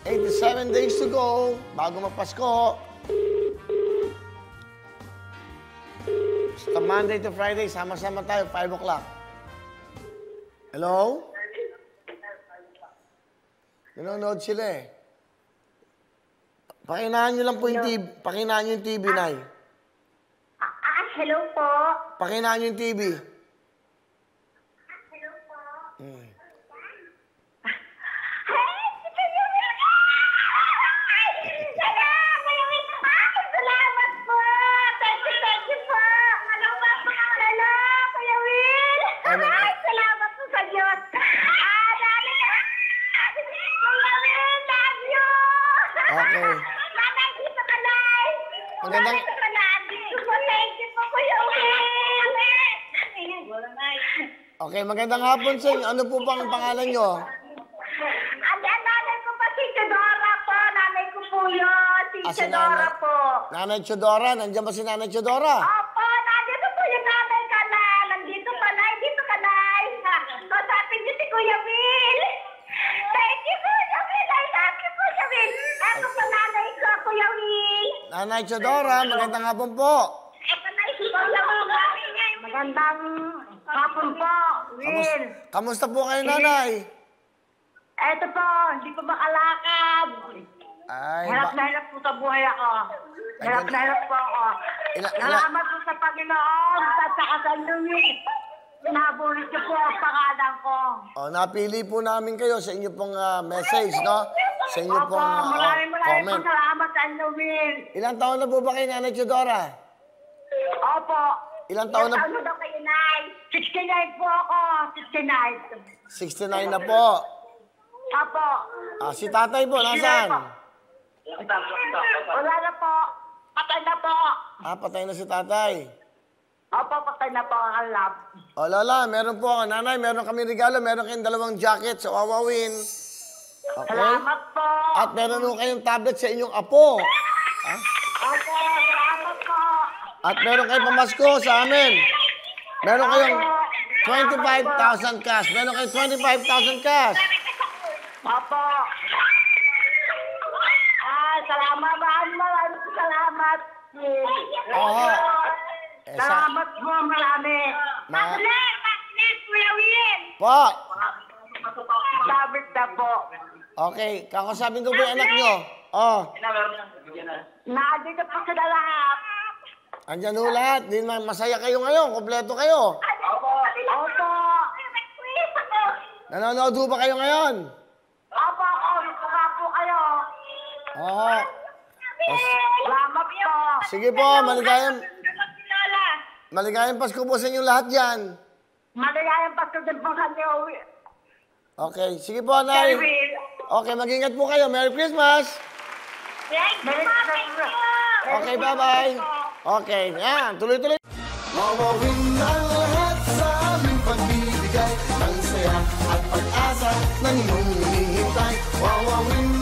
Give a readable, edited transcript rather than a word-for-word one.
87 days to go, bago magpasko. Sa Monday to Friday, sama-sama tayo, 5 o'clock. Hello? Nanonood sila eh. Pakinahan nyo lang po yung TV. Pakinahan nyo yung TV, Nay. Hello po. Pakinahan nyo yung TV. Hello po. Salamat po. Thank you po. Salamat po. Kuya Will. Salamat po sa Diyos. Kuya Will, love you. Okay. Nanay, dito ka, Nay. Magandang... Dito ka na. Thank you po, Kuya Will. Okay, magandang hapon sa inyo. Ano po bang pangalan nyo? Nanay ko pa si Chedora po. Nanay ko po yun. Si Chedora po. Nanay Chedora. Nandiyan ba si Nanay Chedora? Opo, nandito po yung nanay ka na. Nandito pa, Nay. Dito ka, Nay. Kausapin niyo si Kuya Will. Thank you, Kuya Will. I love you, Kuya Will. Ako po nanay ko, Kuya Will. Nanay Chedora, magandang hapon po. Ito na si Kuya Will. Magandang hapon po, Will. Kamusta po kayo, Nanay? Eto po, hindi po makalakad. Ay, Hirap na hirap po sa buhay ako. Hirap na hirap po ako. Salamat po sa Panginoon at saka sa Louis. Nabulit niyo po ang pangalan ko. Oh, napili po namin kayo sa inyo pong message, no? Sa inyo Opo, pong maraming comment. po salamat sa Louis. Ilang taon na po ba kayo, Nanay Chedora? Opo. Ilang taon na? Ilang taon na daw kayo, Nay? 69 po ako. 69. 69 na po. Opo. Si tatay po, nasaan? Wala na po. Patay na po. Patay na si tatay. Opo, patay na po ang love. O, Lola, meron po ako. Nanay, meron kami regalo. Meron kayong 2 jacket sa Wawawin. Okay? Salamat po. At meron po kayong tablet sa inyong apo. Opo, salamat po. At meron kayong pamasko sa amin. Meron kayong 25,000 cash. Meron kayong 25,000 cash. Opo. Salamat. Maraming salamat. Oo. Salamat po, marami. Kuya Will. Po. Sabit na po. Okay, kakasabing ko po yung anak nyo. Nandito po sila lahat. Andyan ho lahat. Di masaya kayo ngayon. Kompleto kayo. Opo. Nanonood ho ba kayo ngayon? Opo, gusto nga po kayo. Oo. Salamat po. Sige po, maligayang Pasko po sa inyong lahat dyan. Maligayang Pasko din po sa inyo. Okay, sige po, Nay. Okay, mag-ingat po kayo. Merry Christmas! Merry Christmas. Okay, bye-bye. Okay, yan. Tuloy-tuloy. Wawawin ang lahat sa aming pagbibigay ng saya at pag-asa ng iyong hinihintay. Wawawin